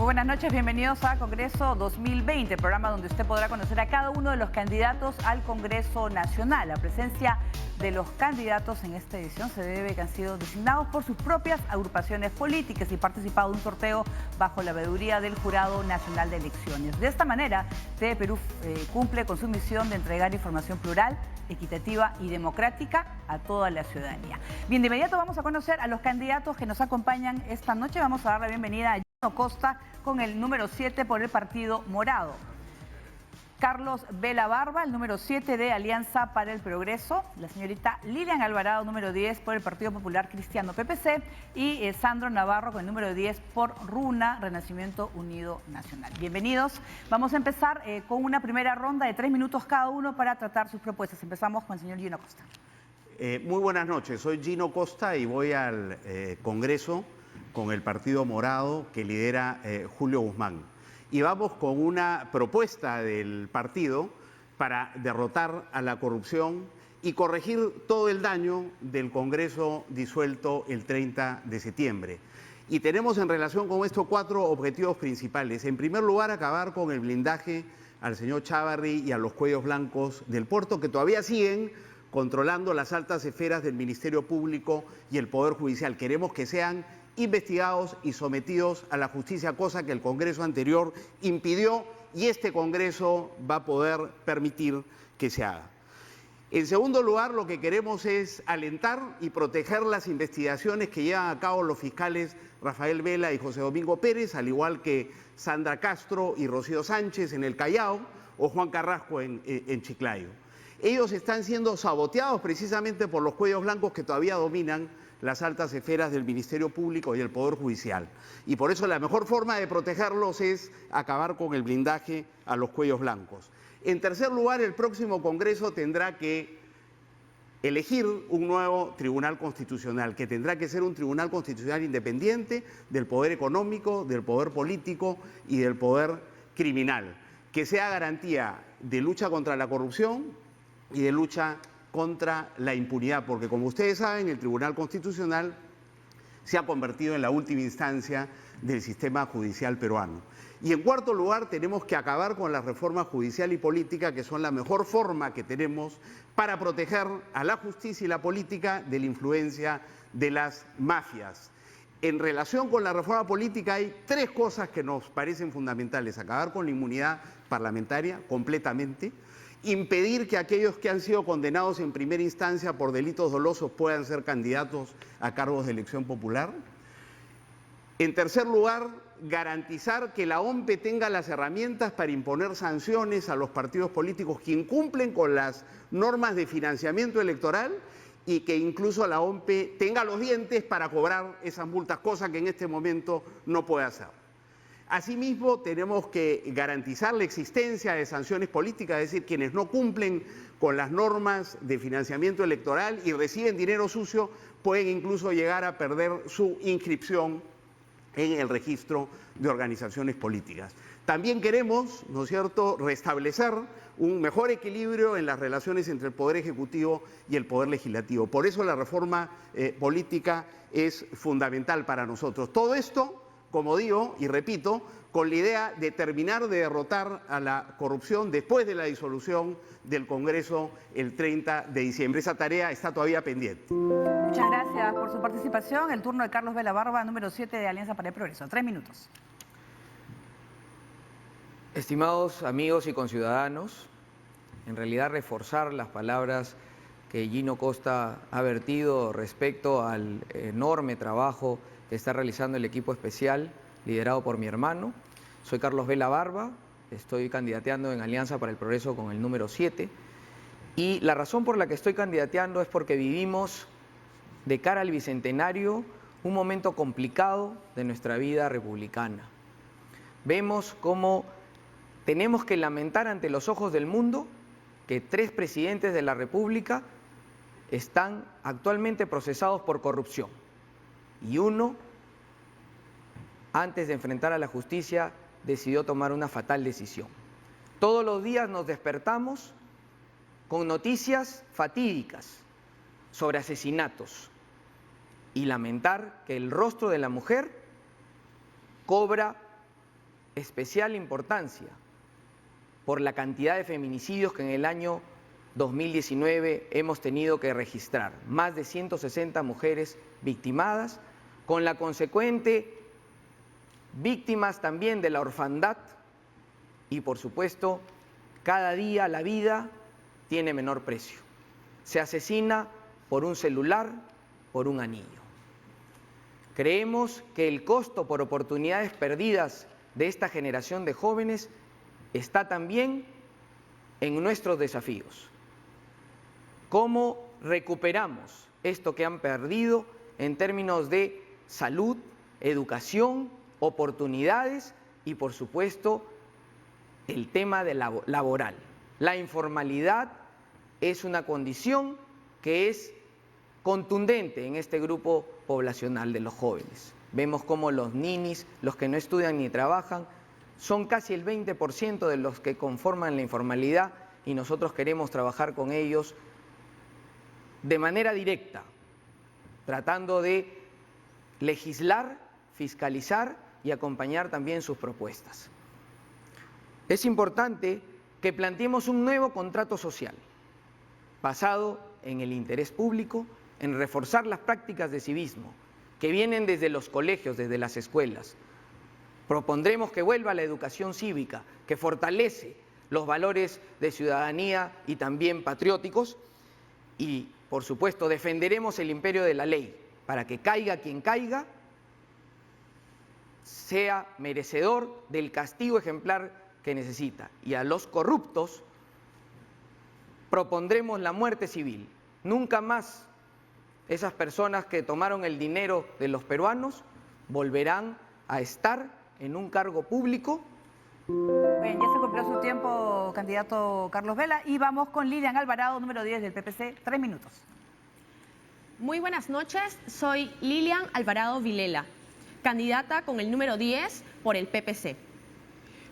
Muy buenas noches, bienvenidos a Congreso 2020, programa donde usted podrá conocer a cada uno de los candidatos al Congreso Nacional. La presencia de los candidatos en esta edición se debe a que han sido designados por sus propias agrupaciones políticas y participado de un sorteo bajo la veeduría del Jurado Nacional de Elecciones. De esta manera, TV Perú cumple con su misión de entregar información plural, equitativa y democrática a toda la ciudadanía. Bien, de inmediato vamos a conocer a los candidatos que nos acompañan esta noche. Vamos a dar la bienvenida a Gino Costa con el número 7 por el Partido Morado. Carlos Vela Barba, el número 7 de Alianza para el Progreso. La señorita Lilian Alvarado, número 10 por el Partido Popular Cristiano PPC. Y Sandro Navarro con el número 10 por RUNA, Renacimiento Unido Nacional. Bienvenidos. Vamos a empezar con una primera ronda de 3 minutos cada uno para tratar sus propuestas. Empezamos con el señor Gino Costa. Muy buenas noches, soy Gino Costa y voy al Congreso con el Partido Morado que lidera Julio Guzmán. Y vamos con una propuesta del partido para derrotar a la corrupción y corregir todo el daño del Congreso disuelto el 30 de septiembre. Y tenemos en relación con esto 4 objetivos principales. En primer lugar, acabar con el blindaje al señor Chávarri y a los cuellos blancos del puerto que todavía siguen controlando las altas esferas del Ministerio Público y el Poder Judicial. Queremos que sean investigados y sometidos a la justicia, cosa que el Congreso anterior impidió y este Congreso va a poder permitir que se haga. En segundo lugar, lo que queremos es alentar y proteger las investigaciones que llevan a cabo los fiscales Rafael Vela y José Domingo Pérez, al igual que Sandra Castro y Rocío Sánchez en el Callao o Juan Carrasco en Chiclayo. Ellos están siendo saboteados precisamente por los cuellos blancos que todavía dominan las altas esferas del Ministerio Público y el Poder Judicial. Y por eso la mejor forma de protegerlos es acabar con el blindaje a los cuellos blancos. En tercer lugar, el próximo Congreso tendrá que elegir un nuevo Tribunal Constitucional, que tendrá que ser un Tribunal Constitucional independiente del poder económico, del poder político y del poder criminal, que sea garantía de lucha contra la corrupción y de lucha contra la impunidad, porque como ustedes saben, el Tribunal Constitucional se ha convertido en la última instancia del sistema judicial peruano. Y en cuarto lugar, tenemos que acabar con la reforma judicial y política, que son la mejor forma que tenemos para proteger a la justicia y la política de la influencia de las mafias. En relación con la reforma política hay 3 cosas que nos parecen fundamentales: acabar con la inmunidad parlamentaria completamente, impedir que aquellos que han sido condenados en primera instancia por delitos dolosos puedan ser candidatos a cargos de elección popular. En tercer lugar, garantizar que la OMP tenga las herramientas para imponer sanciones a los partidos políticos que incumplen con las normas de financiamiento electoral y que incluso la OMP tenga los dientes para cobrar esas multas, cosa que en este momento no puede hacer. Asimismo, tenemos que garantizar la existencia de sanciones políticas, es decir, quienes no cumplen con las normas de financiamiento electoral y reciben dinero sucio pueden incluso llegar a perder su inscripción en el registro de organizaciones políticas. También queremos, ¿no es cierto?, restablecer un mejor equilibrio en las relaciones entre el Poder Ejecutivo y el Poder Legislativo. Por eso la reforma política es fundamental para nosotros. Todo esto, como digo y repito, con la idea de terminar de derrotar a la corrupción después de la disolución del Congreso el 30 de diciembre. Esa tarea está todavía pendiente. Muchas gracias por su participación. El turno de Carlos Vela Barba, número 7 de Alianza para el Progreso. 3 minutos. Estimados amigos y conciudadanos, en realidad reforzar las palabras que Gino Costa ha vertido respecto al enorme trabajo que está realizando el equipo especial liderado por mi hermano. Soy Carlos Vela Barba, estoy candidateando en Alianza para el Progreso con el número 7 y la razón por la que estoy candidateando es porque vivimos de cara al Bicentenario un momento complicado de nuestra vida republicana. Vemos cómo tenemos que lamentar ante los ojos del mundo que 3 presidentes de la República están actualmente procesados por corrupción y uno, antes de enfrentar a la justicia, decidió tomar una fatal decisión. Todos los días nos despertamos con noticias fatídicas sobre asesinatos y lamentar que el rostro de la mujer cobra especial importancia por la cantidad de feminicidios que en el año 2019 hemos tenido que registrar. Más de 160 mujeres victimadas, con la consecuente víctimas también de la orfandad y, por supuesto, cada día la vida tiene menor precio. Se asesina por un celular, por un anillo. Creemos que el costo por oportunidades perdidas de esta generación de jóvenes está también en nuestros desafíos. ¿Cómo recuperamos esto que han perdido en términos de salud, educación, oportunidades y, por supuesto, el tema de laboral? La informalidad es una condición que es contundente en este grupo poblacional de los jóvenes. Vemos cómo los ninis, los que no estudian ni trabajan, son casi el 20% de los que conforman la informalidad y nosotros queremos trabajar con ellos de manera directa, tratando de legislar, fiscalizar y acompañar también sus propuestas. Es importante que planteemos un nuevo contrato social, basado en el interés público, en reforzar las prácticas de civismo, que vienen desde los colegios, desde las escuelas. Propondremos que vuelva la educación cívica, que fortalece los valores de ciudadanía y también patrióticos, y, por supuesto, defenderemos el imperio de la ley, para que caiga quien caiga, sea merecedor del castigo ejemplar que necesita. Y a los corruptos propondremos la muerte civil. Nunca más esas personas que tomaron el dinero de los peruanos volverán a estar en un cargo público. Bien, ya se cumplió su tiempo, candidato Carlos Vela, y vamos con Lilian Alvarado, número 10 del PPC, 3 minutos. Muy buenas noches, soy Lilian Alvarado Vilela, candidata con el número 10 por el PPC.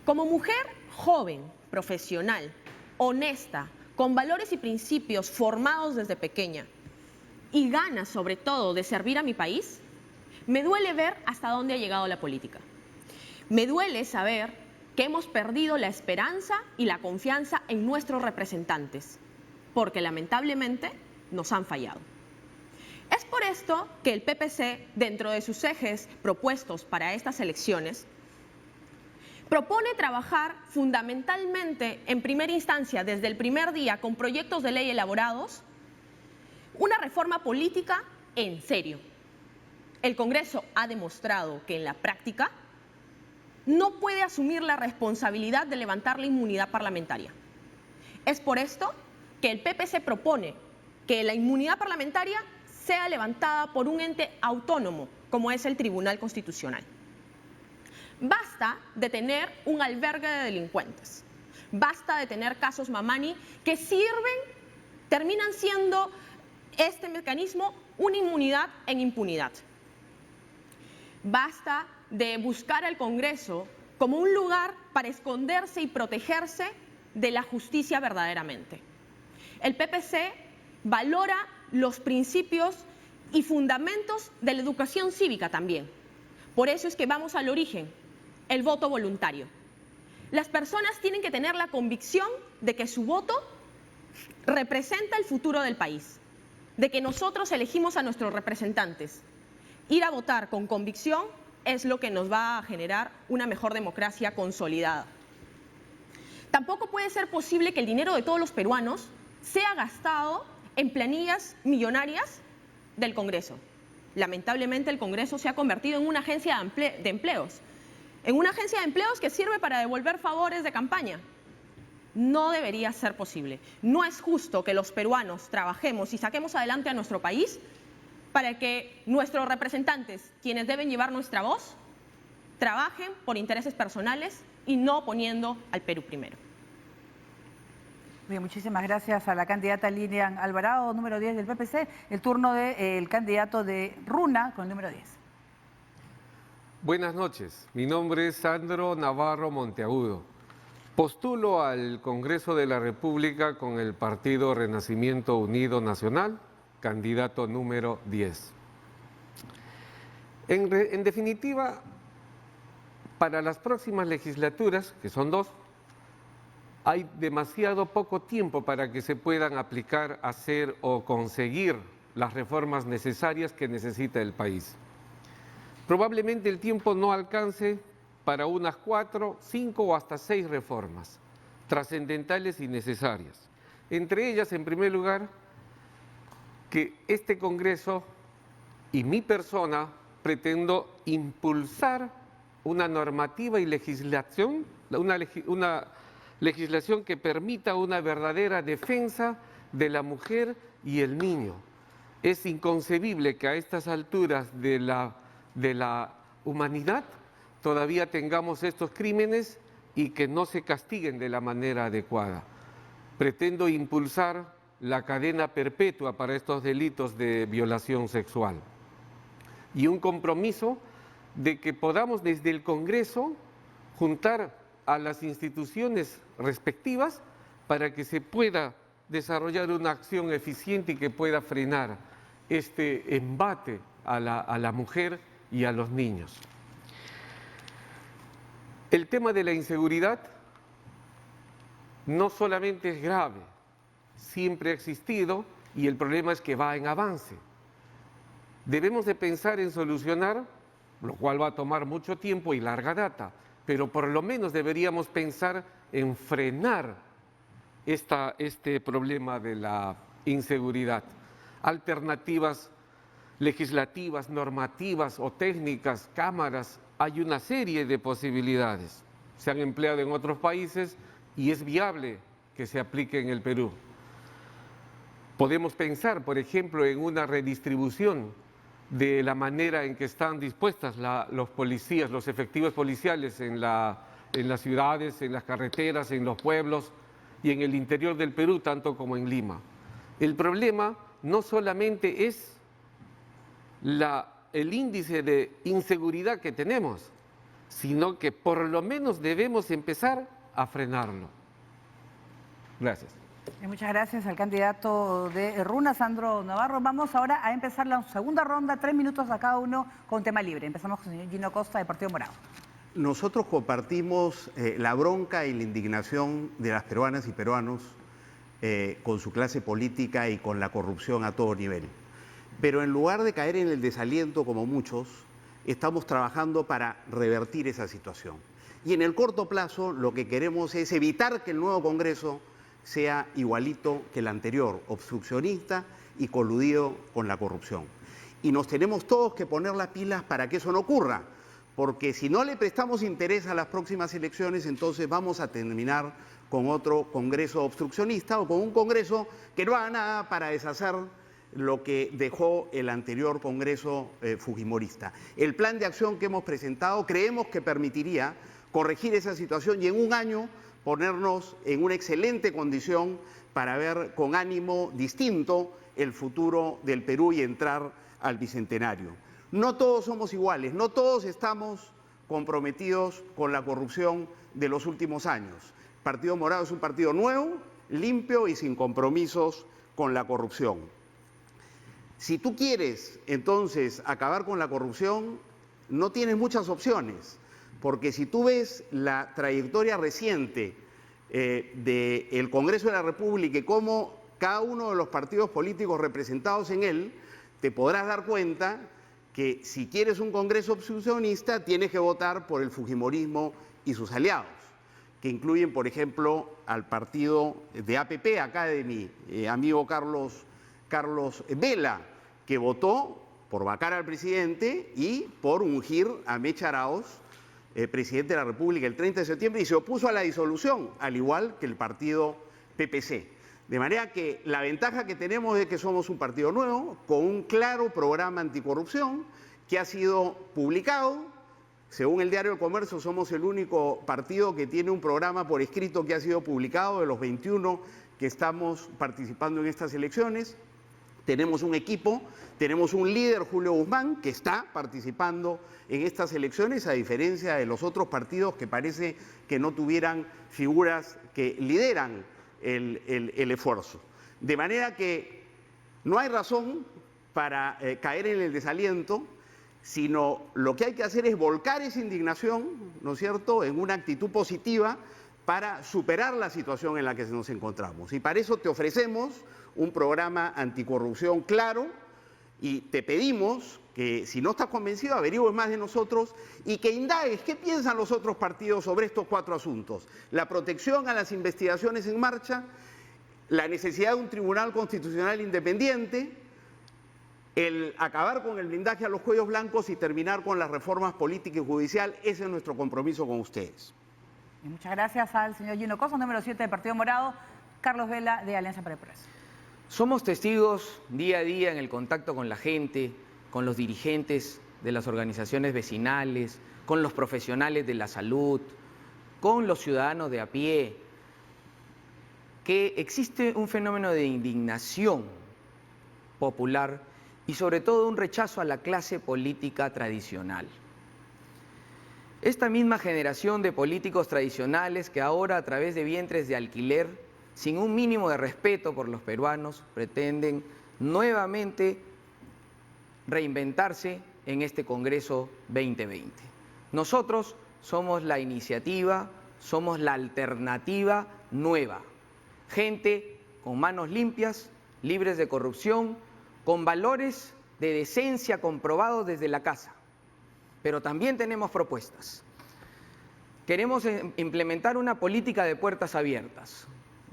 Como mujer joven, profesional, honesta, con valores y principios formados desde pequeña y ganas sobre todo de servir a mi país, me duele ver hasta dónde ha llegado la política. Me duele saber que hemos perdido la esperanza y la confianza en nuestros representantes, porque lamentablemente nos han fallado. Es por esto que el PPC, dentro de sus ejes propuestos para estas elecciones, propone trabajar fundamentalmente en primera instancia, desde el primer día, con proyectos de ley elaborados, una reforma política en serio. El Congreso ha demostrado que en la práctica no puede asumir la responsabilidad de levantar la inmunidad parlamentaria. Es por esto que el PPC propone que la inmunidad parlamentaria sea levantada por un ente autónomo, como es el Tribunal Constitucional. Basta de tener un albergue de delincuentes, basta de tener casos Mamani que terminan siendo este mecanismo una inmunidad en impunidad. Basta de buscar al Congreso como un lugar para esconderse y protegerse de la justicia verdaderamente. El PPC valora los principios y fundamentos de la educación cívica también. Por eso es que vamos al origen, el voto voluntario. Las personas tienen que tener la convicción de que su voto representa el futuro del país, de que nosotros elegimos a nuestros representantes. Ir a votar con convicción es lo que nos va a generar una mejor democracia consolidada. Tampoco puede ser posible que el dinero de todos los peruanos sea gastado en planillas millonarias del Congreso. Lamentablemente el Congreso se ha convertido en una agencia de empleos, en una agencia de empleos que sirve para devolver favores de campaña. No debería ser posible. No es justo que los peruanos trabajemos y saquemos adelante a nuestro país para que nuestros representantes, quienes deben llevar nuestra voz, trabajen por intereses personales y no poniendo al Perú primero. Bien, muchísimas gracias a la candidata Lilian Alvarado, número 10 del PPC. El turno del candidato de RUNA con el número 10. Buenas noches, mi nombre es Sandro Navarro Monteagudo. Postulo al Congreso de la República con el Partido Renacimiento Unido Nacional, candidato número 10. En definitiva, para las próximas legislaturas, que son 2, hay demasiado poco tiempo para que se puedan aplicar, hacer o conseguir las reformas necesarias que necesita el país. Probablemente el tiempo no alcance para unas 4, 5 o hasta 6 reformas trascendentales y necesarias. Entre ellas, en primer lugar, que este Congreso y mi persona pretendo impulsar una normativa y legislación, una legislación que permita una verdadera defensa de la mujer y el niño. Es inconcebible que a estas alturas de la humanidad todavía tengamos estos crímenes y que no se castiguen de la manera adecuada. Pretendo impulsar la cadena perpetua para estos delitos de violación sexual y un compromiso de que podamos desde el Congreso juntar a las instituciones respectivas para que se pueda desarrollar una acción eficiente y que pueda frenar este embate a la mujer y a los niños. El tema de la inseguridad no solamente es grave, siempre ha existido y el problema es que va en avance. Debemos de pensar en solucionar, lo cual va a tomar mucho tiempo y larga data, pero por lo menos deberíamos pensar en frenar este problema de la inseguridad. Alternativas legislativas, normativas o técnicas, cámaras, hay una serie de posibilidades. Se han empleado en otros países y es viable que se aplique en el Perú. Podemos pensar, por ejemplo, en una redistribución de la manera en que están dispuestas los policías, los efectivos policiales en las ciudades, en las carreteras, en los pueblos y en el interior del Perú, tanto como en Lima. El problema no solamente es el índice de inseguridad que tenemos, sino que por lo menos debemos empezar a frenarlo. Gracias. Muchas gracias al candidato de RUNA, Sandro Navarro. Vamos ahora a empezar la segunda ronda, 3 minutos a cada uno con tema libre. Empezamos con el señor Gino Costa, de Partido Morado. Nosotros compartimos la bronca y la indignación de las peruanas y peruanos con su clase política y con la corrupción a todo nivel. Pero en lugar de caer en el desaliento como muchos, estamos trabajando para revertir esa situación. Y en el corto plazo lo que queremos es evitar que el nuevo Congreso sea igualito que el anterior, obstruccionista y coludido con la corrupción. Y nos tenemos todos que poner las pilas para que eso no ocurra, porque si no le prestamos interés a las próximas elecciones, entonces vamos a terminar con otro Congreso obstruccionista o con un Congreso que no haga nada para deshacer lo que dejó el anterior Congreso fujimorista. El plan de acción que hemos presentado creemos que permitiría corregir esa situación y en un año ponernos en una excelente condición para ver con ánimo distinto el futuro del Perú y entrar al Bicentenario. No todos somos iguales, no todos estamos comprometidos con la corrupción de los últimos años. Partido Morado es un partido nuevo, limpio y sin compromisos con la corrupción. Si tú quieres entonces acabar con la corrupción, no tienes muchas opciones. Porque si tú ves la trayectoria reciente del Congreso de la República y cómo cada uno de los partidos políticos representados en él, te podrás dar cuenta que si quieres un Congreso obstruccionista tienes que votar por el fujimorismo y sus aliados, que incluyen, por ejemplo, al partido de APP, acá de mi amigo Carlos Vela, que votó por vacar al presidente y por ungir a Mecha Arauz, presidente de la República, el 30 de septiembre, y se opuso a la disolución, al igual que el partido PPC. De manera que la ventaja que tenemos es que somos un partido nuevo, con un claro programa anticorrupción, que ha sido publicado. Según el Diario del Comercio, somos el único partido que tiene un programa por escrito que ha sido publicado de los 21 que estamos participando en estas elecciones. Tenemos un equipo, tenemos un líder, Julio Guzmán, que está participando en estas elecciones, a diferencia de los otros partidos que parece que no tuvieran figuras que lideran el esfuerzo. De manera que no hay razón para caer en el desaliento. sino lo que hay que hacer es volcar esa indignación, ¿no es cierto?, en una actitud positiva para superar la situación en la que nos encontramos. Y para eso te ofrecemos un programa anticorrupción claro y te pedimos que, si no estás convencido, averigües más de nosotros y que indagues qué piensan los otros partidos sobre estos 4 asuntos: la protección a las investigaciones en marcha, la necesidad de un tribunal constitucional independiente, el acabar con el blindaje a los cuellos blancos y terminar con las reformas políticas y judicial. Ese es nuestro compromiso con ustedes. Y muchas gracias al señor Gino Costa, número 7 del Partido Morado, Carlos Vela, de Alianza para el Progreso. Somos testigos día a día en el contacto con la gente, con los dirigentes de las organizaciones vecinales, con los profesionales de la salud, con los ciudadanos de a pie, que existe un fenómeno de indignación popular y sobre todo un rechazo a la clase política tradicional. Esta misma generación de políticos tradicionales que ahora, a través de vientres de alquiler, sin un mínimo de respeto por los peruanos, pretenden nuevamente reinventarse en este Congreso 2020. Nosotros somos la iniciativa, somos la alternativa nueva. Gente con manos limpias, libres de corrupción, con valores de decencia comprobados desde la casa. Pero también tenemos propuestas. Queremos implementar una política de puertas abiertas.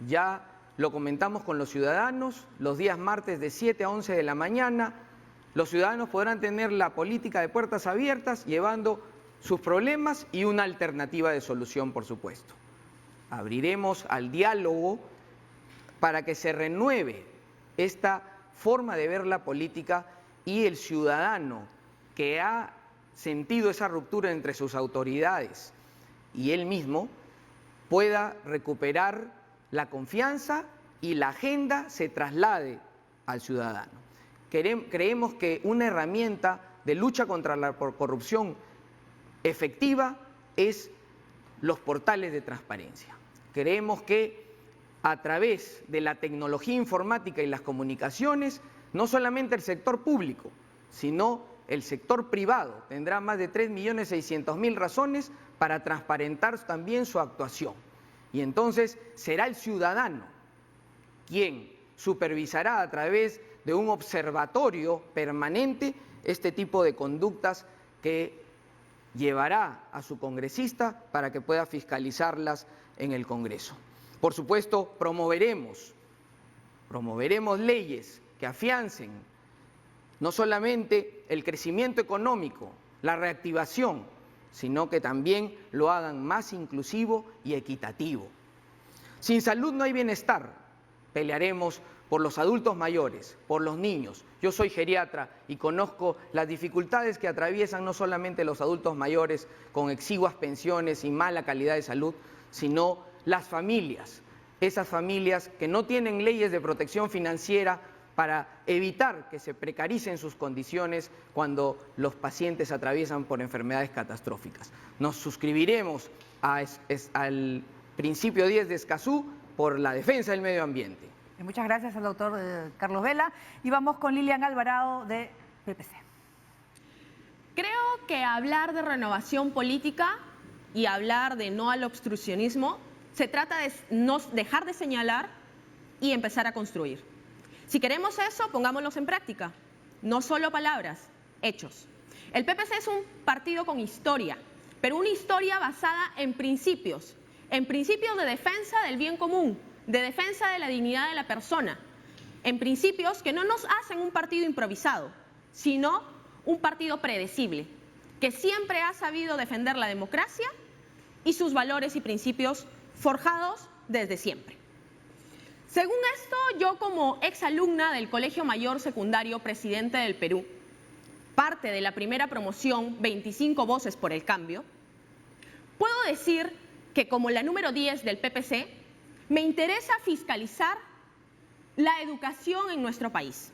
Ya lo comentamos con los ciudadanos, los días martes de 7 a 11 de la mañana, los ciudadanos podrán tener la política de puertas abiertas llevando sus problemas y una alternativa de solución, por supuesto. Abriremos al diálogo para que se renueve esta forma de ver la política y el ciudadano que ha sentido esa ruptura entre sus autoridades y él mismo pueda recuperar la confianza y la agenda se traslade al ciudadano. Creemos que una herramienta de lucha contra la corrupción efectiva es los portales de transparencia. Creemos que a través de la tecnología informática y las comunicaciones, no solamente el sector público, sino el sector privado tendrá más de 3.600.000 razones para transparentar también su actuación. Y entonces será el ciudadano quien supervisará a través de un observatorio permanente este tipo de conductas que llevará a su congresista para que pueda fiscalizarlas en el Congreso. Por supuesto, promoveremos leyes que afiancen no solamente el crecimiento económico, la reactivación, sino que también lo hagan más inclusivo y equitativo. Sin salud no hay bienestar. Pelearemos por los adultos mayores, por los niños. Yo soy geriatra y conozco las dificultades que atraviesan no solamente los adultos mayores con exiguas pensiones y mala calidad de salud, sino las familias, esas familias que no tienen leyes de protección financiera para evitar que se precaricen sus condiciones cuando los pacientes atraviesan por enfermedades catastróficas. Nos suscribiremos al principio 10 de Escazú por la defensa del medio ambiente. Muchas gracias al doctor Carlos Vela. Y vamos con Lilian Alvarado de PPC. Creo que hablar de renovación política y hablar de no al obstruccionismo se trata de no dejar de señalar y empezar a construir. Si queremos eso, pongámoslos en práctica. No solo palabras, hechos. El PPC es un partido con historia, pero una historia basada en principios de defensa del bien común, de defensa de la dignidad de la persona, en principios que no nos hacen un partido improvisado, sino un partido predecible, que siempre ha sabido defender la democracia y sus valores y principios forjados desde siempre. Según esto, yo como exalumna del Colegio Mayor Secundario Presidente del Perú, parte de la primera promoción 25 Voces por el Cambio, puedo decir que como la número 10 del PPC, me interesa fiscalizar la educación en nuestro país.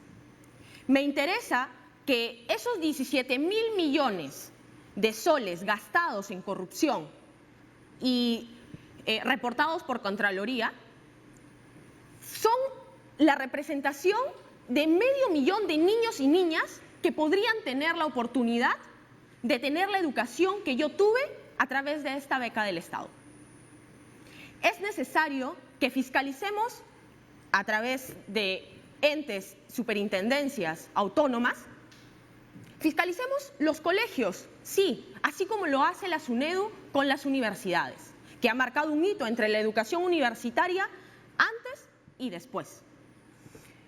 Me interesa que esos 17.000 millones de soles gastados en corrupción y reportados por Contraloría son la representación de 500.000 de niños y niñas que podrían tener la oportunidad de tener la educación que yo tuve a través de esta beca del Estado. Es necesario que fiscalicemos a través de entes, superintendencias autónomas, fiscalicemos los colegios, sí, así como lo hace la SUNEDU con las universidades, que ha marcado un hito entre la educación universitaria antes y después.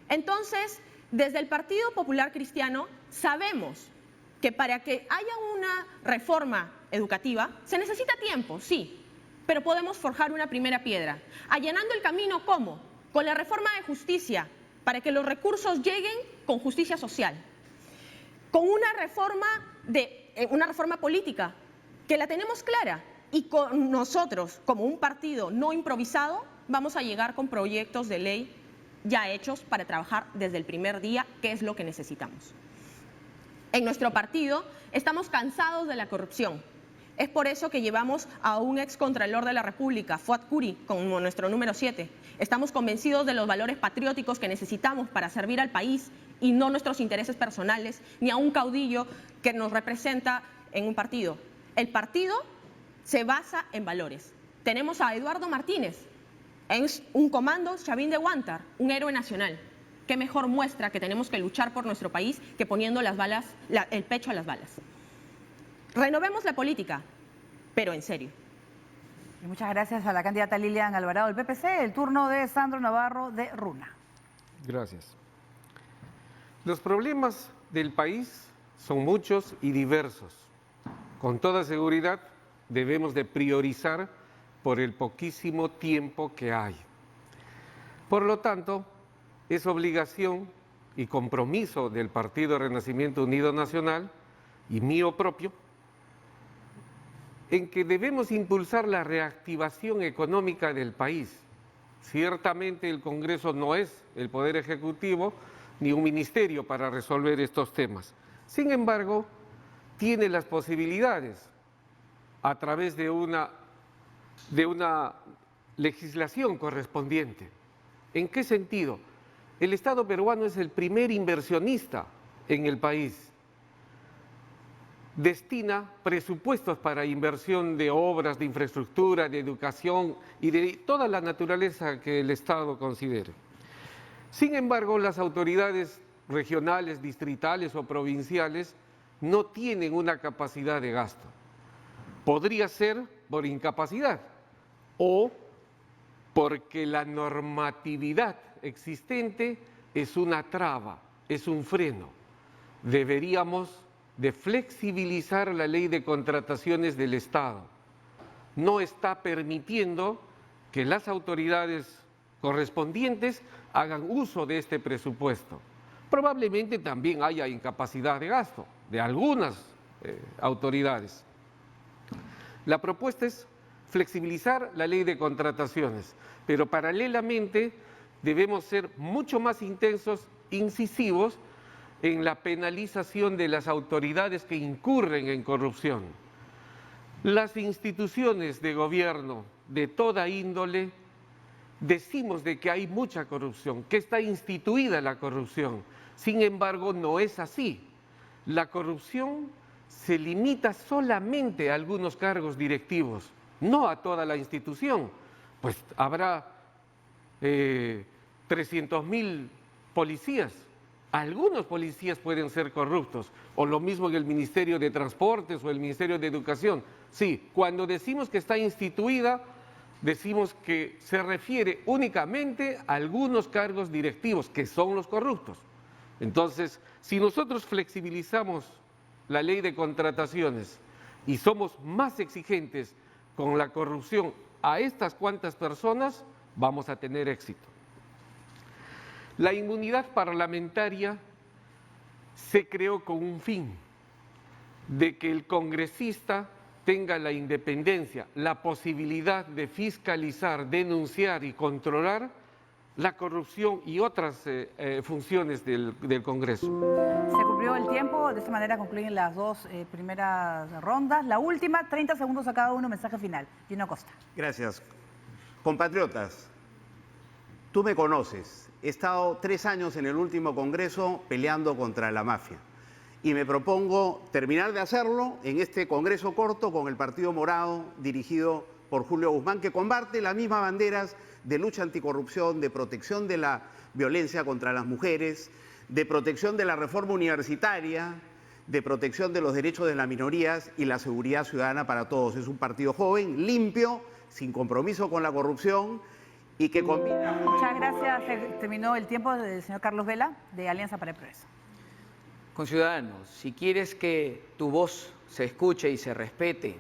Entonces, desde el Partido Popular Cristiano sabemos que para que haya una reforma educativa se necesita tiempo, sí, pero podemos forjar una primera piedra, allanando el camino, ¿cómo? Con la reforma de justicia, para que los recursos lleguen con justicia social, con una reforma política, que la tenemos clara, y con nosotros, como un partido no improvisado, vamos a llegar con proyectos de ley ya hechos para trabajar desde el primer día, que es lo que necesitamos. En nuestro partido estamos cansados de la corrupción. Es por eso que llevamos a un excontralor de la República, Fuad Curi, como nuestro número 7. Estamos convencidos de los valores patrióticos que necesitamos para servir al país y no nuestros intereses personales, ni a un caudillo que nos representa en un partido. El partido se basa en valores. Tenemos a Eduardo Martínez, es un comando Chavín de Huántar, un héroe nacional. ¿Qué mejor muestra que tenemos que luchar por nuestro país que poniendo las balas, el pecho a las balas? Renovemos la política, pero en serio. Y muchas gracias a la candidata Lilian Alvarado del PPC. El turno de Sandro Navarro de RUNA. Gracias. Los problemas del país son muchos y diversos. Con toda seguridad debemos de priorizar por el poquísimo tiempo que hay. Por lo tanto, es obligación y compromiso del Partido Renacimiento Unido Nacional y mío propio en que debemos impulsar la reactivación económica del país. Ciertamente el Congreso no es el Poder Ejecutivo ni un ministerio para resolver estos temas. Sin embargo, tiene las posibilidades a través de una legislación correspondiente. ¿En qué sentido? El Estado peruano es el primer inversionista en el país. Destina presupuestos para inversión de obras, de infraestructura, de educación y de toda la naturaleza que el Estado considere. Sin embargo, las autoridades regionales, distritales o provinciales no tienen una capacidad de gasto. Podría ser por incapacidad o porque la normatividad existente es una traba, es un freno. Deberíamos de flexibilizar la ley de contrataciones del Estado. No está permitiendo que las autoridades correspondientes hagan uso de este presupuesto. Probablemente también haya incapacidad de gasto de algunas autoridades. La propuesta es flexibilizar la ley de contrataciones, pero paralelamente debemos ser mucho más intensos, incisivos, en la penalización de las autoridades que incurren en corrupción. Las instituciones de gobierno de toda índole decimos de que hay mucha corrupción, que está instituida la corrupción. Sin embargo, no es así. La corrupción se limita solamente a algunos cargos directivos, no a toda la institución. Pues habrá 300.000 policías. Algunos policías pueden ser corruptos, o lo mismo en el Ministerio de Transportes o el Ministerio de Educación. Sí, cuando decimos que está instituida, decimos que se refiere únicamente a algunos cargos directivos, que son los corruptos. Entonces, si nosotros flexibilizamos la ley de contrataciones y somos más exigentes con la corrupción a estas cuantas personas, vamos a tener éxito. La inmunidad parlamentaria se creó con un fin, de que el congresista tenga la independencia, la posibilidad de fiscalizar, denunciar y controlar la corrupción y otras funciones del Congreso. Se cumplió el tiempo, de esta manera concluyen las dos primeras rondas. La última, 30 segundos a cada uno, mensaje final. Gino Costa. Gracias. Compatriotas, tú me conoces. He estado 3 años en el último Congreso peleando contra la mafia. y me propongo terminar de hacerlo en este congreso corto con el Partido Morado dirigido por Julio Guzmán, que comparte las mismas banderas de lucha anticorrupción, de protección de la violencia contra las mujeres, de protección de la reforma universitaria, de protección de los derechos de las minorías y la seguridad ciudadana para todos. Es un partido joven, limpio, sin compromiso con la corrupción y que combina... Muchas gracias. Terminó el tiempo del señor Carlos Vela, de Alianza para el Progreso. Conciudadanos, si quieres que tu voz se escuche y se respete,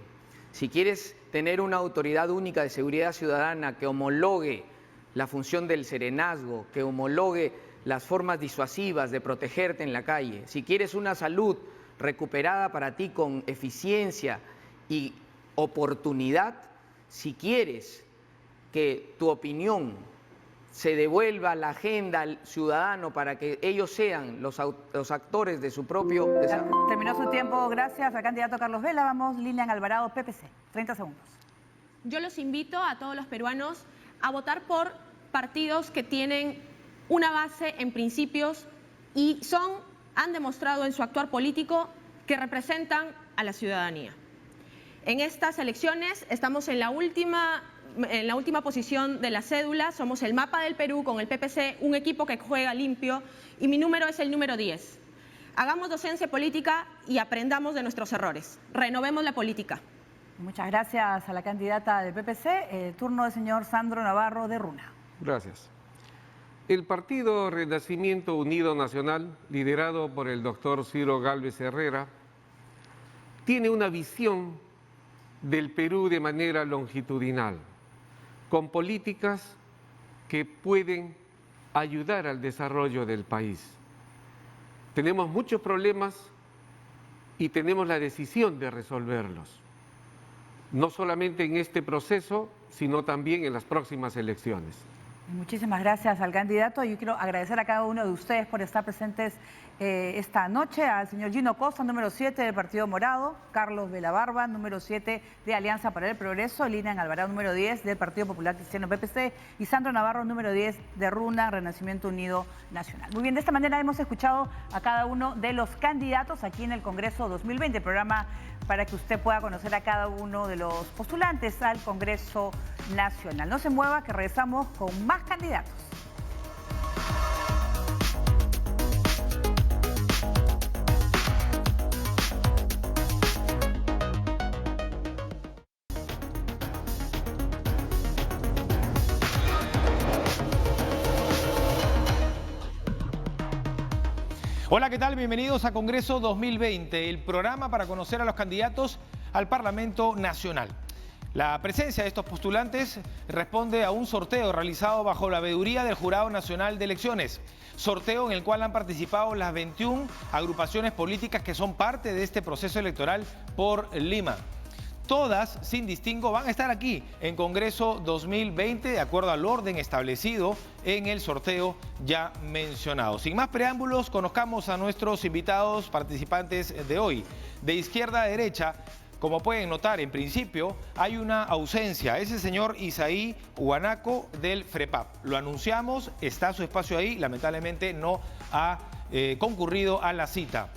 si quieres tener una autoridad única de seguridad ciudadana que homologue la función del serenazgo, que homologue las formas disuasivas de protegerte en la calle, si quieres una salud recuperada para ti con eficiencia y oportunidad, si quieres que tu opinión se devuelva a la agenda al ciudadano para que ellos sean los actores de su propio desarrollo. Terminó su tiempo, gracias al candidato Carlos Vela. Vamos, Lilian Alvarado, PPC. 30 segundos. Yo los invito a todos los peruanos a votar por partidos que tienen una base en principios y han demostrado en su actuar político que representan a la ciudadanía. En estas elecciones estamos en la última posición de la cédula, somos el mapa del Perú con el PPC, un equipo que juega limpio y mi número es el número 10. Hagamos docencia política y aprendamos de nuestros errores. Renovemos la política. Muchas gracias a la candidata del PPC. Turno del señor Sandro Navarro de Runa. Gracias. El Partido Renacimiento Unido Nacional, liderado por el doctor Ciro Gálvez Herrera, tiene una visión del Perú de manera longitudinal, con políticas que pueden ayudar al desarrollo del país. Tenemos muchos problemas y tenemos la decisión de resolverlos, no solamente en este proceso, sino también en las próximas elecciones. Muchísimas gracias al candidato. Yo quiero agradecer a cada uno de ustedes por estar presentes esta noche, al señor Gino Costa, número 7 del Partido Morado, Carlos Vela Barba, número 7 de Alianza para el Progreso, Lilian Alvarado, número 10 del Partido Popular Cristiano PPC y Sandro Navarro, número 10 de Runa, Renacimiento Unido Nacional. Muy bien, de esta manera hemos escuchado a cada uno de los candidatos aquí en el Congreso 2020, programa para que usted pueda conocer a cada uno de los postulantes al Congreso Nacional. No se mueva, que regresamos con más candidatos. Hola, ¿qué tal? Bienvenidos a Congreso 2020, el programa para conocer a los candidatos al Parlamento Nacional. La presencia de estos postulantes responde a un sorteo realizado bajo la veeduría del Jurado Nacional de Elecciones. Sorteo en el cual han participado las 21 agrupaciones políticas que son parte de este proceso electoral por Lima. Todas, sin distingo, van a estar aquí en Congreso 2020 de acuerdo al orden establecido en el sorteo ya mencionado. Sin más preámbulos, conozcamos a nuestros invitados participantes de hoy. De izquierda a derecha, como pueden notar, en principio hay una ausencia. Es el señor Isaí Huanaco del FREPAP. Lo anunciamos, está su espacio ahí, lamentablemente no ha concurrido a la cita.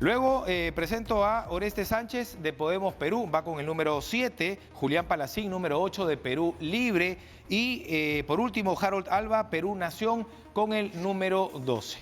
Luego presento a Oreste Sánchez de Podemos Perú, va con el número 7, Julián Palacín, número 8 de Perú Libre y por último Harold Alba, Perú Nación, con el número 12.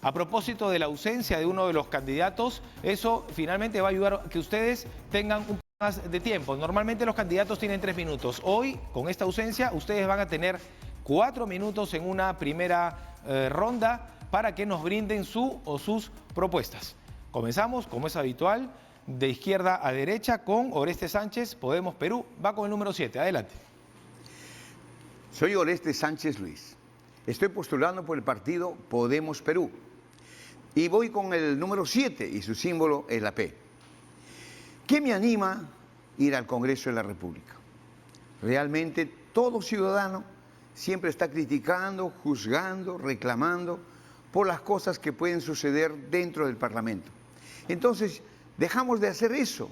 A propósito de la ausencia de uno de los candidatos, eso finalmente va a ayudar a que ustedes tengan un poco más de tiempo. Normalmente los candidatos tienen 3 minutos. Hoy, con esta ausencia, ustedes van a tener 4 minutos en una primera ronda para que nos brinden su o sus propuestas. Comenzamos, como es habitual, de izquierda a derecha con Oreste Sánchez, Podemos Perú. Va con el número 7. Adelante. Soy Oreste Sánchez Luis. Estoy postulando por el partido Podemos Perú. Y voy con el número 7 y su símbolo es la P. ¿Qué me anima a ir al Congreso de la República? Realmente todo ciudadano siempre está criticando, juzgando, reclamando por las cosas que pueden suceder dentro del Parlamento. Entonces, dejamos de hacer eso.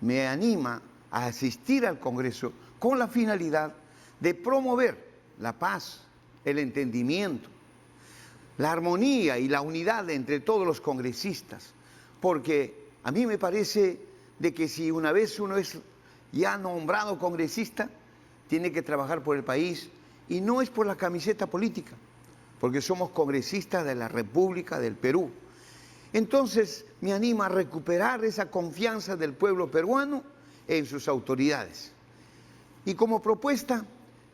Me anima a asistir al Congreso con la finalidad de promover la paz, el entendimiento, la armonía y la unidad entre todos los congresistas, porque a mí me parece de que si una vez uno es ya nombrado congresista, tiene que trabajar por el país y no es por la camiseta política, porque somos congresistas de la República del Perú. Entonces me anima a recuperar esa confianza del pueblo peruano en sus autoridades. Y como propuesta,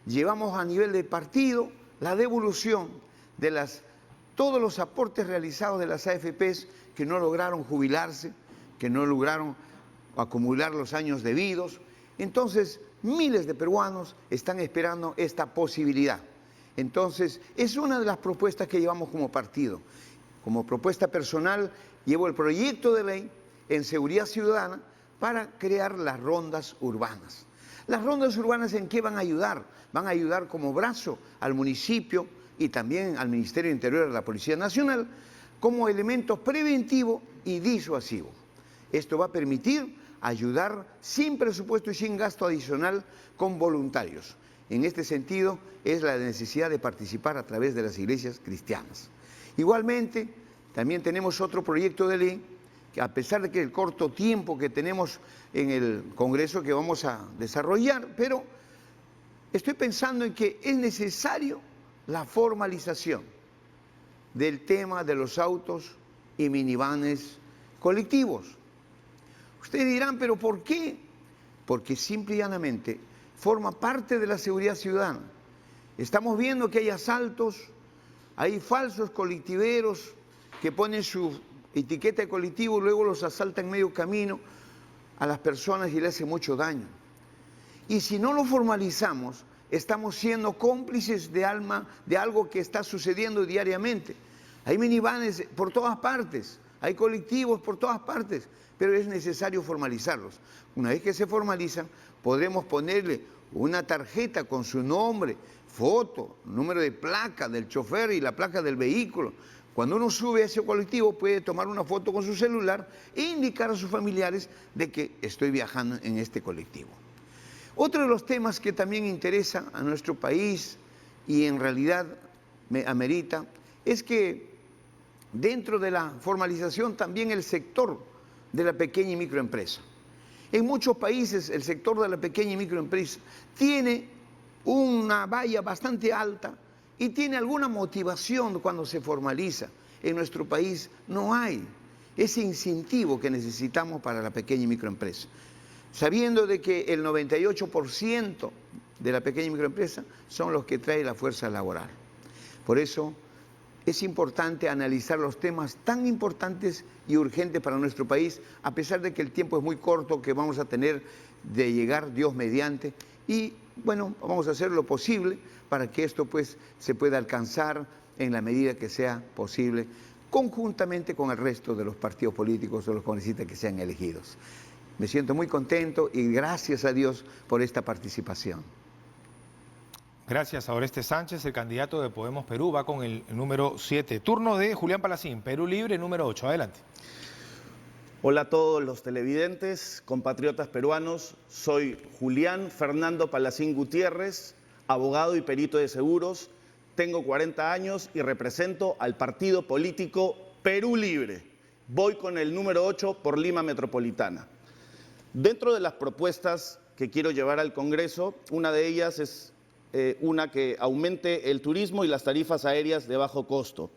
llevamos a nivel de partido la devolución de todos los aportes realizados de las AFPs que no lograron jubilarse, que no lograron acumular los años debidos. Entonces, miles de peruanos están esperando esta posibilidad. Entonces, es una de las propuestas que llevamos como partido. Como propuesta personal, llevo el proyecto de ley en seguridad ciudadana para crear las rondas urbanas. Las rondas urbanas, ¿en qué van a ayudar? Van a ayudar como brazo al municipio y también al Ministerio de Interior de la Policía Nacional como elemento preventivo y disuasivo. Esto va a permitir ayudar sin presupuesto y sin gasto adicional con voluntarios. En este sentido es la necesidad de participar a través de las iglesias cristianas. Igualmente, también tenemos otro proyecto de ley que, a pesar de que el corto tiempo que tenemos en el Congreso que vamos a desarrollar, pero estoy pensando en que es necesario la formalización del tema de los autos y minivanes colectivos. Ustedes dirán, ¿pero por qué? Porque simple y llanamente forma parte de la seguridad ciudadana. Estamos viendo que hay asaltos, hay falsos colectiveros que ponen su etiqueta de colectivo y luego los asaltan en medio camino a las personas y le hacen mucho daño. Y si no lo formalizamos, estamos siendo cómplices de algo que está sucediendo diariamente. Hay minivanes por todas partes, hay colectivos por todas partes, pero es necesario formalizarlos. Una vez que se formalizan, podremos ponerle una tarjeta con su nombre, foto, número de placa del chofer y la placa del vehículo. Cuando uno sube a ese colectivo puede tomar una foto con su celular e indicar a sus familiares de que estoy viajando en este colectivo. Otro de los temas que también interesa a nuestro país y en realidad me amerita es que dentro de la formalización también el sector de la pequeña y microempresa. En muchos países el sector de la pequeña y microempresa tiene una valla bastante alta y tiene alguna motivación cuando se formaliza. En nuestro país no hay ese incentivo que necesitamos para la pequeña y microempresa. Sabiendo de que el 98% de la pequeña y microempresa son los que trae la fuerza laboral. Por eso es importante analizar los temas tan importantes y urgentes para nuestro país, a pesar de que el tiempo es muy corto que vamos a tener de llegar, Dios mediante, y bueno, vamos a hacer lo posible para que esto pues se pueda alcanzar en la medida que sea posible, conjuntamente con el resto de los partidos políticos o los congresistas que sean elegidos. Me siento muy contento y gracias a Dios por esta participación. Gracias a Oreste Sánchez, el candidato de Podemos Perú, va con el número 7. Turno de Julián Palacín, Perú Libre, número 8. Adelante. Hola a todos los televidentes, compatriotas peruanos. Soy Julián Fernando Palacín Gutiérrez, abogado y perito de seguros. Tengo 40 años y represento al partido político Perú Libre. Voy con el número 8 por Lima Metropolitana. Dentro de las propuestas que quiero llevar al Congreso, una de ellas es una que aumente el turismo y las tarifas aéreas de bajo costo.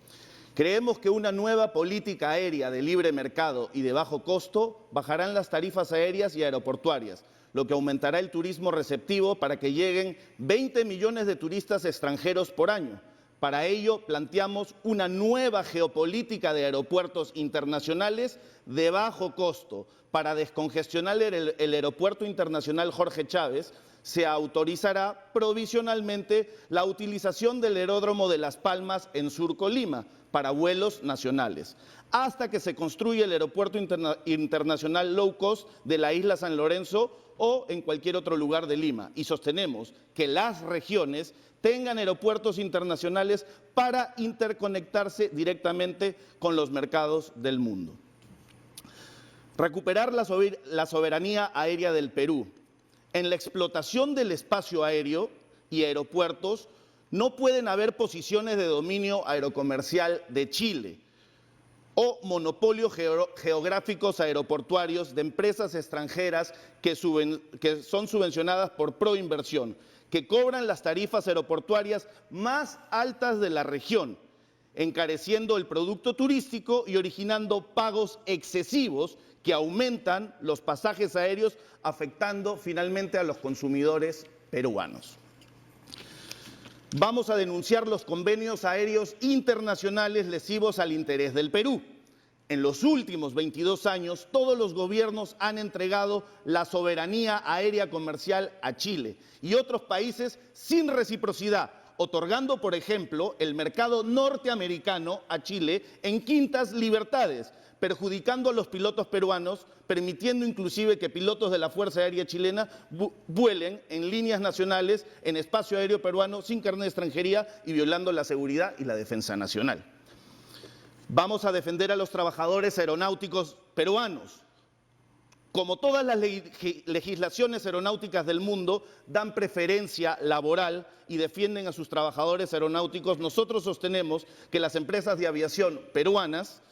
Creemos que una nueva política aérea de libre mercado y de bajo costo bajarán las tarifas aéreas y aeroportuarias, lo que aumentará el turismo receptivo para que lleguen 20 millones de turistas extranjeros por año. Para ello, planteamos una nueva geopolítica de aeropuertos internacionales de bajo costo. Para descongestionar el Aeropuerto Internacional Jorge Chávez, se autorizará provisionalmente la utilización del aeródromo de Las Palmas en Surco, Lima, para vuelos nacionales, hasta que se construya el Aeropuerto Internacional Low Cost de la isla San Lorenzo o en cualquier otro lugar de Lima. Y sostenemos que las regiones tengan aeropuertos internacionales para interconectarse directamente con los mercados del mundo. Recuperar la soberanía aérea del Perú. En la explotación del espacio aéreo y aeropuertos no pueden haber posiciones de dominio aerocomercial de Chile. o monopolios geográficos aeroportuarios de empresas extranjeras que son subvencionadas por Proinversión, que cobran las tarifas aeroportuarias más altas de la región, encareciendo el producto turístico y originando pagos excesivos que aumentan los pasajes aéreos, afectando finalmente a los consumidores peruanos. Vamos a denunciar los convenios aéreos internacionales lesivos al interés del Perú. En los últimos 22 años, todos los gobiernos han entregado la soberanía aérea comercial a Chile y otros países sin reciprocidad, otorgando, por ejemplo, el mercado norteamericano a Chile en quintas libertades, perjudicando a los pilotos peruanos, permitiendo inclusive que pilotos de la Fuerza Aérea Chilena vuelen en líneas nacionales en espacio aéreo peruano sin carnet de extranjería y violando la seguridad y la defensa nacional. Vamos a defender a los trabajadores aeronáuticos peruanos. Como todas las legislaciones aeronáuticas del mundo dan preferencia laboral y defienden a sus trabajadores aeronáuticos, nosotros sostenemos que las empresas de aviación peruanas,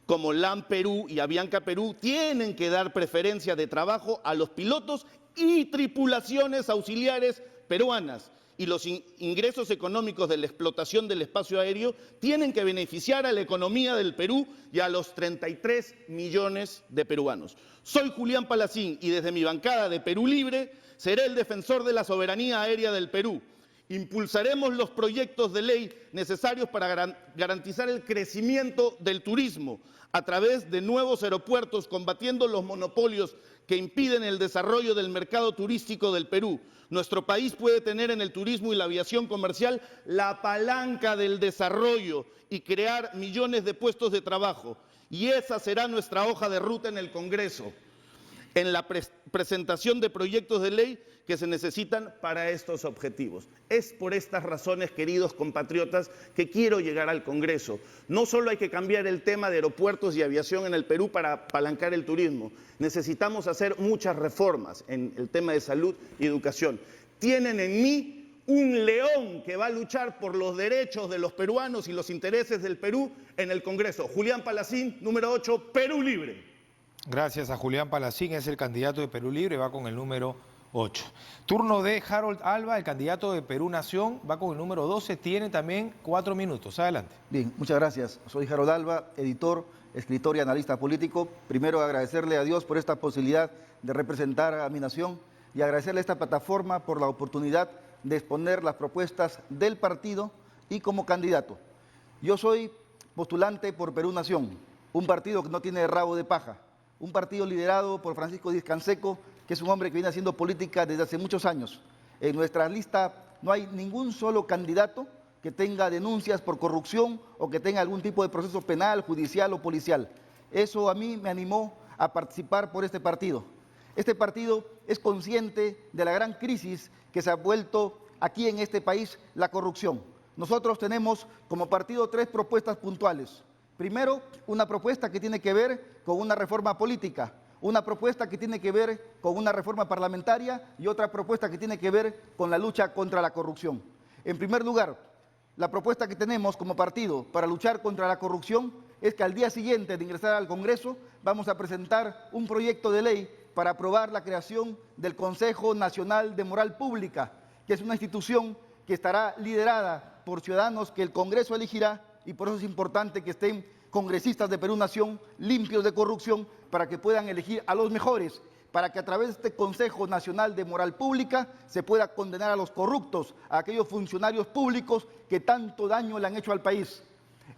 como LAM Perú y Avianca Perú, tienen que dar preferencia de trabajo a los pilotos y tripulaciones auxiliares peruanas. Y los ingresos económicos de la explotación del espacio aéreo tienen que beneficiar a la economía del Perú y a los 33 millones de peruanos. Soy Julián Palacín y desde mi bancada de Perú Libre seré el defensor de la soberanía aérea del Perú. Impulsaremos los proyectos de ley necesarios para garantizar el crecimiento del turismo a través de nuevos aeropuertos, combatiendo los monopolios que impiden el desarrollo del mercado turístico del Perú. Nuestro país puede tener en el turismo y la aviación comercial la palanca del desarrollo y crear millones de puestos de trabajo. Y esa será nuestra hoja de ruta en el Congreso, en la presentación de proyectos de ley que se necesitan para estos objetivos. Es por estas razones, queridos compatriotas, que quiero llegar al Congreso. No solo hay que cambiar el tema de aeropuertos y aviación en el Perú para apalancar el turismo, necesitamos hacer muchas reformas en el tema de salud y educación. Tienen en mí un león que va a luchar por los derechos de los peruanos y los intereses del Perú en el Congreso. Julián Palacín, número 8, Perú Libre. Gracias a Julián Palacín, es el candidato de Perú Libre, va con el número 8. Turno de Harold Alba, el candidato de Perú Nación, va con el número 12, tiene también 4 minutos. Adelante. Bien, muchas gracias. Soy Harold Alba, editor, escritor y analista político. Primero agradecerle a Dios por esta posibilidad de representar a mi nación y agradecerle a esta plataforma por la oportunidad de exponer las propuestas del partido y como candidato. Yo soy postulante por Perú Nación, un partido que no tiene rabo de paja. Un partido liderado por Francisco Díaz Canseco, que es un hombre que viene haciendo política desde hace muchos años. En nuestra lista no hay ningún solo candidato que tenga denuncias por corrupción o que tenga algún tipo de proceso penal, judicial o policial. Eso a mí me animó a participar por este partido. Este partido es consciente de la gran crisis que se ha vuelto aquí en este país, la corrupción. Nosotros tenemos como partido 3 propuestas puntuales. Primero, una propuesta que tiene que ver con una reforma política, una propuesta que tiene que ver con una reforma parlamentaria y otra propuesta que tiene que ver con la lucha contra la corrupción. En primer lugar, la propuesta que tenemos como partido para luchar contra la corrupción es que al día siguiente de ingresar al Congreso vamos a presentar un proyecto de ley para aprobar la creación del Consejo Nacional de Moral Pública, que es una institución que estará liderada por ciudadanos que el Congreso elegirá. Y por eso es importante que estén congresistas de Perú Nación limpios de corrupción para que puedan elegir a los mejores, para que a través de este Consejo Nacional de Moral Pública se pueda condenar a los corruptos, a aquellos funcionarios públicos que tanto daño le han hecho al país.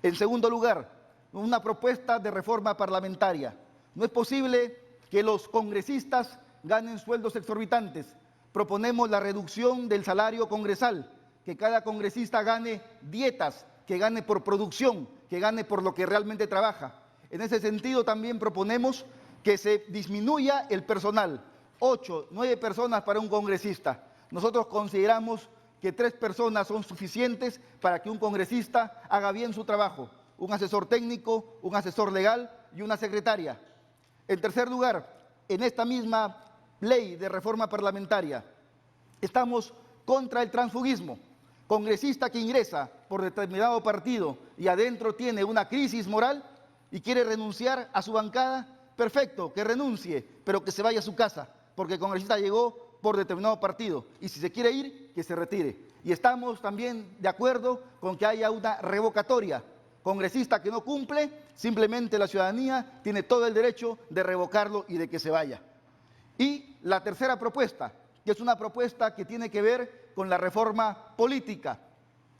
En segundo lugar, una propuesta de reforma parlamentaria. No es posible que los congresistas ganen sueldos exorbitantes. Proponemos la reducción del salario congresal, que cada congresista gane dietas, que gane por producción, que gane por lo que realmente trabaja. En ese sentido también proponemos que se disminuya el personal, 8, 9 personas para un congresista. Nosotros consideramos que 3 personas son suficientes para que un congresista haga bien su trabajo, un asesor técnico, un asesor legal y una secretaria. En tercer lugar, en esta misma ley de reforma parlamentaria, estamos contra el transfugismo. Congresista que ingresa por determinado partido y adentro tiene una crisis moral, y quiere renunciar a su bancada, perfecto, que renuncie, pero que se vaya a su casa, porque el congresista llegó por determinado partido, y si se quiere ir, que se retire. Y estamos también de acuerdo con que haya una revocatoria. Congresista que no cumple, simplemente la ciudadanía tiene todo el derecho de revocarlo y de que se vaya. Y la tercera propuesta, que es una propuesta que tiene que ver con la reforma política.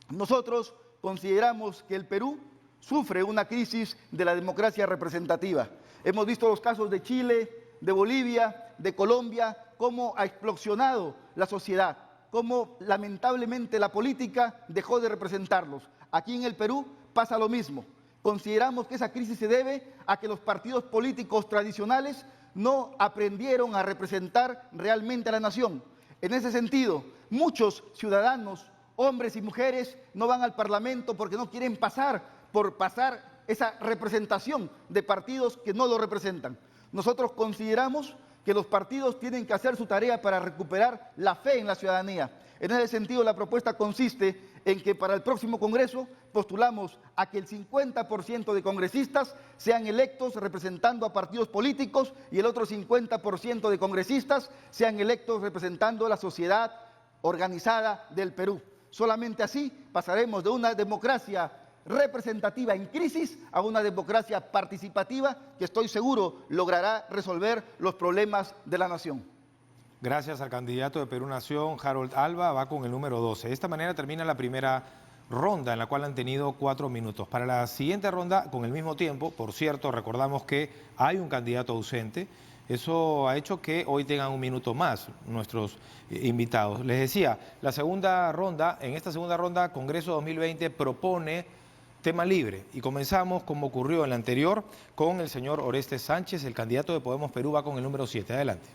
Nosotros consideramos que el Perú sufre una crisis de la democracia representativa. Hemos visto los casos de Chile, de Bolivia, de Colombia, cómo ha explosionado la sociedad, cómo lamentablemente la política dejó de representarlos. Aquí en el Perú pasa lo mismo. Consideramos que esa crisis se debe a que los partidos políticos tradicionales no aprendieron a representar realmente a la nación. En ese sentido, muchos ciudadanos, hombres y mujeres, no van al Parlamento porque no quieren pasar esa representación de partidos que no lo representan. Nosotros consideramos que los partidos tienen que hacer su tarea para recuperar la fe en la ciudadanía. En ese sentido, la propuesta consiste en que para el próximo Congreso postulamos a que el 50% de congresistas sean electos representando a partidos políticos y el otro 50% de congresistas sean electos representando a la sociedad organizada del Perú. Solamente así pasaremos de una democracia representativa en crisis a una democracia participativa que estoy seguro logrará resolver los problemas de la nación. Gracias al candidato de Perú Nación, Harold Alba, va con el número 12. De esta manera termina la primera ronda en la cual han tenido 4 minutos. Para la siguiente ronda, con el mismo tiempo, por cierto, recordamos que hay un candidato ausente. Eso ha hecho que hoy tengan 1 minuto más nuestros invitados. Les decía, la segunda ronda, en esta segunda ronda, Congreso 2020 propone tema libre y comenzamos, como ocurrió en la anterior, con el señor Orestes Sánchez, el candidato de Podemos Perú, va con el número 7. Adelante.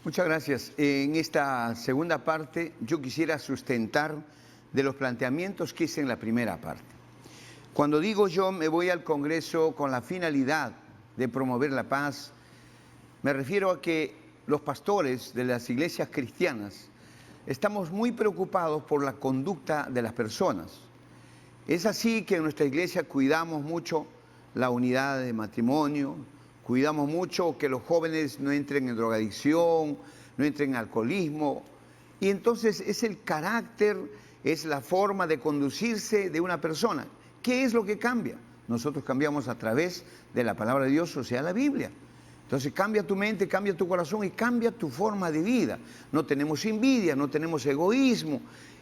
Muchas gracias. En esta segunda parte yo quisiera sustentar de los planteamientos que hice en la primera parte. Cuando digo yo me voy al Congreso con la finalidad de promover la paz, me refiero a que los pastores de las iglesias cristianas estamos muy preocupados por la conducta de las personas. Es así que en nuestra iglesia cuidamos mucho la unidad de matrimonio, cuidamos mucho que los jóvenes no entren en drogadicción, no entren en alcoholismo. Y entonces es el carácter, es la forma de conducirse de una persona. ¿Qué es lo que cambia? Nosotros cambiamos a través de la palabra de Dios, o sea, la Biblia. Entonces cambia tu mente, cambia tu corazón y cambia tu forma de vida. No tenemos envidia, no tenemos egoísmo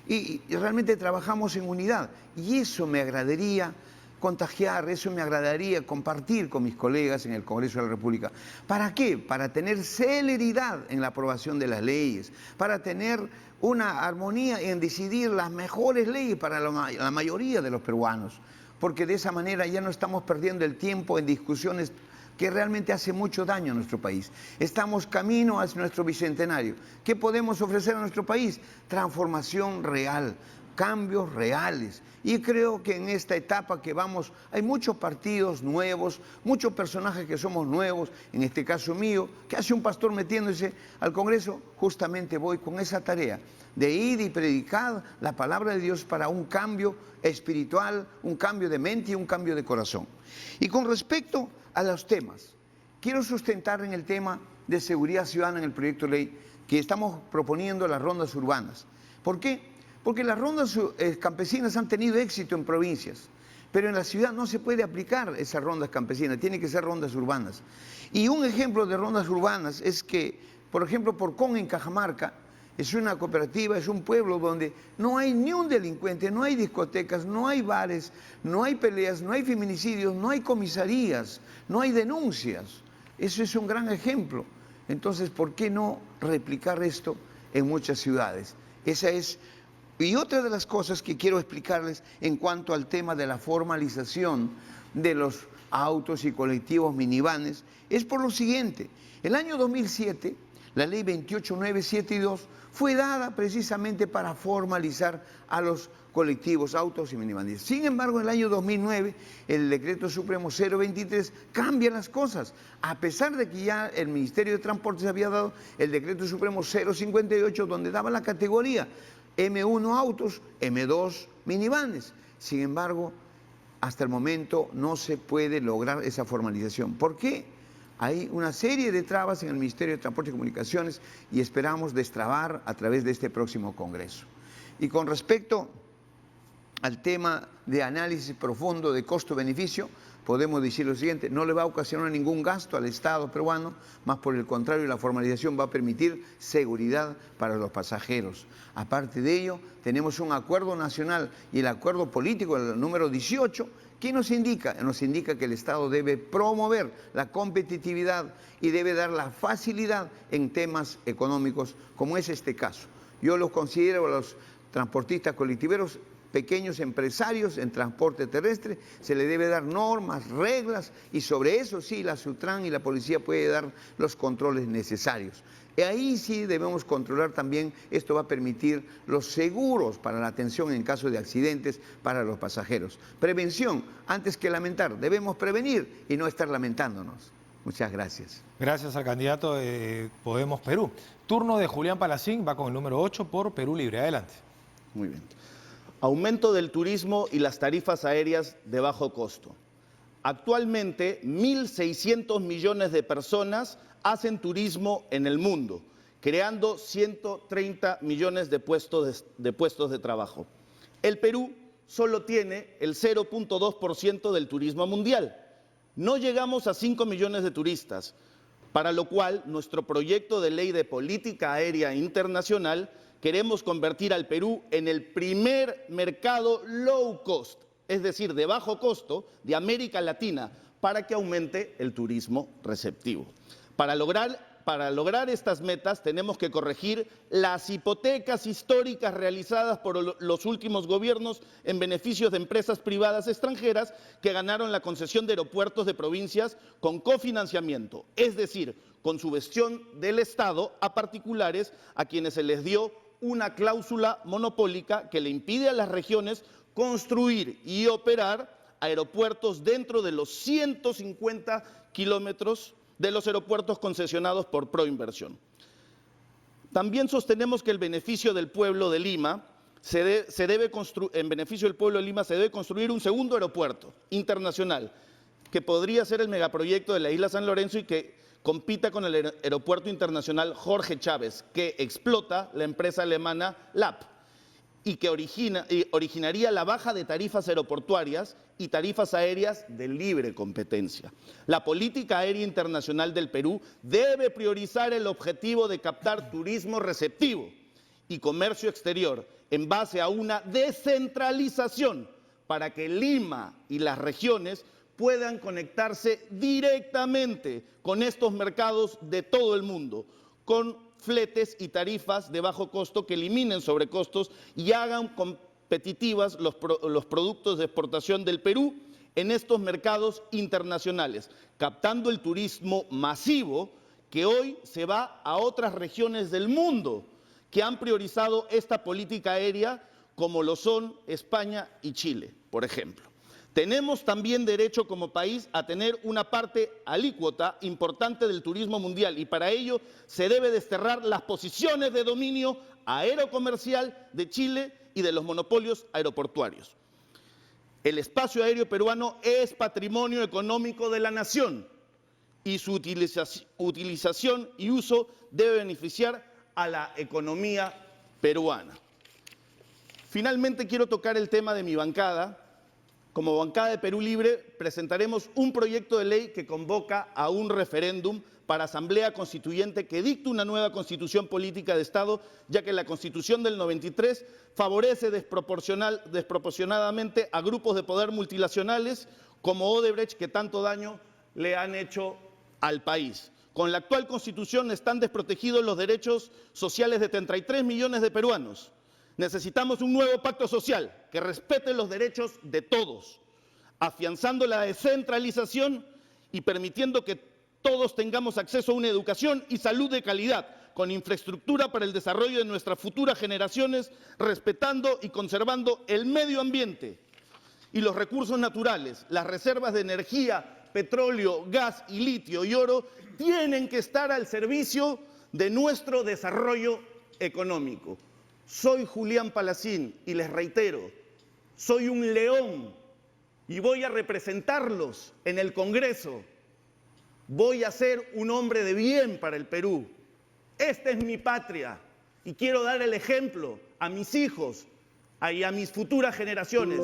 y realmente trabajamos en unidad. Y eso me agradaría contagiar, eso me agradaría compartir con mis colegas en el Congreso de la República. ¿Para qué? Para tener celeridad en la aprobación de las leyes, para tener una armonía en decidir las mejores leyes para la mayoría de los peruanos, porque de esa manera ya no estamos perdiendo el tiempo en discusiones que realmente hace mucho daño a nuestro país. Estamos camino hacia nuestro bicentenario. ¿Qué podemos ofrecer a nuestro país? Transformación real, cambios reales. Y creo que en esta etapa que vamos, hay muchos partidos nuevos, muchos personajes que somos nuevos, en este caso mío, ¿qué hace un pastor metiéndose al Congreso? Justamente voy con esa tarea de ir y predicar la palabra de Dios para un cambio espiritual, un cambio de mente y un cambio de corazón. Y con respecto a los temas, quiero sustentar en el tema de seguridad ciudadana en el proyecto de ley que estamos proponiendo las rondas urbanas. ¿Por qué? Porque las rondas campesinas han tenido éxito en provincias, pero en la ciudad no se puede aplicar esas rondas campesinas, tienen que ser rondas urbanas. Y un ejemplo de rondas urbanas es que, por ejemplo, Porcón en Cajamarca, es una cooperativa, es un pueblo donde no hay ni un delincuente, no hay discotecas, no hay bares, no hay peleas, no hay feminicidios, no hay comisarías, no hay denuncias. Eso es un gran ejemplo. Entonces, ¿por qué no replicar esto en muchas ciudades? Esa es. Y otra de las cosas que quiero explicarles en cuanto al tema de la formalización de los autos y colectivos minivanes es por lo siguiente. El año 2007, la ley 28972 fue dada precisamente para formalizar a los colectivos, autos y minivanes. Sin embargo, en el año 2009, el Decreto Supremo 023 cambia las cosas. A pesar de que ya el Ministerio de Transportes había dado el Decreto Supremo 058, donde daba la categoría M1 autos, M2 minivanes. Sin embargo, hasta el momento no se puede lograr esa formalización. ¿Por qué? Hay una serie de trabas en el Ministerio de Transporte y Comunicaciones y esperamos destrabar a través de este próximo Congreso. Y con respecto al tema de análisis profundo de costo-beneficio, podemos decir lo siguiente: no le va a ocasionar ningún gasto al Estado peruano, más por el contrario, la formalización va a permitir seguridad para los pasajeros. Aparte de ello, tenemos un acuerdo nacional y el acuerdo político, el número 18, ¿qué nos indica? Nos indica que el Estado debe promover la competitividad y debe dar la facilidad en temas económicos, como es este caso. Yo los considero a los transportistas colectiveros pequeños empresarios en transporte terrestre, se le debe dar normas, reglas, y sobre eso sí la Sutran y la policía puede dar los controles necesarios. Y ahí sí debemos controlar también, esto va a permitir los seguros para la atención en caso de accidentes para los pasajeros. Prevención, antes que lamentar, debemos prevenir y no estar lamentándonos. Muchas gracias. Gracias al candidato de Podemos Perú. Turno de Julián Palacín, va con el número 8 por Perú Libre. Adelante. Muy bien. Aumento del turismo y las tarifas aéreas de bajo costo. Actualmente, 1.600 millones de personas hacen turismo en el mundo, creando 130 millones de puestos de trabajo. El Perú solo tiene el 0.2% del turismo mundial. No llegamos a 5 millones de turistas, para lo cual nuestro proyecto de ley de política aérea internacional queremos convertir al Perú en el primer mercado low cost, es decir, de bajo costo, de América Latina, para que aumente el turismo receptivo. Para lograr estas metas tenemos que corregir las hipotecas históricas realizadas por los últimos gobiernos en beneficios de empresas privadas extranjeras que ganaron la concesión de aeropuertos de provincias con cofinanciamiento, es decir, con subvención del Estado a particulares a quienes se les dio una cláusula monopólica que le impide a las regiones construir y operar aeropuertos dentro de los 150 kilómetros de los aeropuertos concesionados por Proinversión. También sostenemos que el beneficio del pueblo de Lima en beneficio del pueblo de Lima se debe construir un segundo aeropuerto internacional que podría ser el megaproyecto de la isla San Lorenzo y que compita con el aeropuerto internacional Jorge Chávez, que explota la empresa alemana LAP y que originaría la baja de tarifas aeroportuarias y tarifas aéreas de libre competencia. La política aérea internacional del Perú debe priorizar el objetivo de captar turismo receptivo y comercio exterior en base a una descentralización para que Lima y las regiones puedan conectarse directamente con estos mercados de todo el mundo, con fletes y tarifas de bajo costo que eliminen sobrecostos y hagan competitivas los productos de exportación del Perú en estos mercados internacionales, captando el turismo masivo que hoy se va a otras regiones del mundo que han priorizado esta política aérea, como lo son España y Chile, por ejemplo. Tenemos también derecho como país a tener una parte alícuota importante del turismo mundial y para ello se debe desterrar las posiciones de dominio aerocomercial de Chile y de los monopolios aeroportuarios. El espacio aéreo peruano es patrimonio económico de la nación y su utilización y uso debe beneficiar a la economía peruana. Finalmente quiero tocar el tema de mi bancada. Como bancada de Perú Libre presentaremos un proyecto de ley que convoca a un referéndum para Asamblea Constituyente que dicte una nueva constitución política de Estado, ya que la Constitución del 93 favorece desproporcionadamente a grupos de poder multinacionales como Odebrecht, que tanto daño le han hecho al país. Con la actual Constitución están desprotegidos los derechos sociales de 33 millones de peruanos. Necesitamos un nuevo pacto social que respete los derechos de todos, afianzando la descentralización y permitiendo que todos tengamos acceso a una educación y salud de calidad, con infraestructura para el desarrollo de nuestras futuras generaciones, respetando y conservando el medio ambiente y los recursos naturales. Las reservas de energía, petróleo, gas y litio y oro tienen que estar al servicio de nuestro desarrollo económico. Soy Julián Palacín y les reitero, soy un león y voy a representarlos en el Congreso. Voy a ser un hombre de bien para el Perú. Esta es mi patria y quiero dar el ejemplo a mis hijos y a mis futuras generaciones.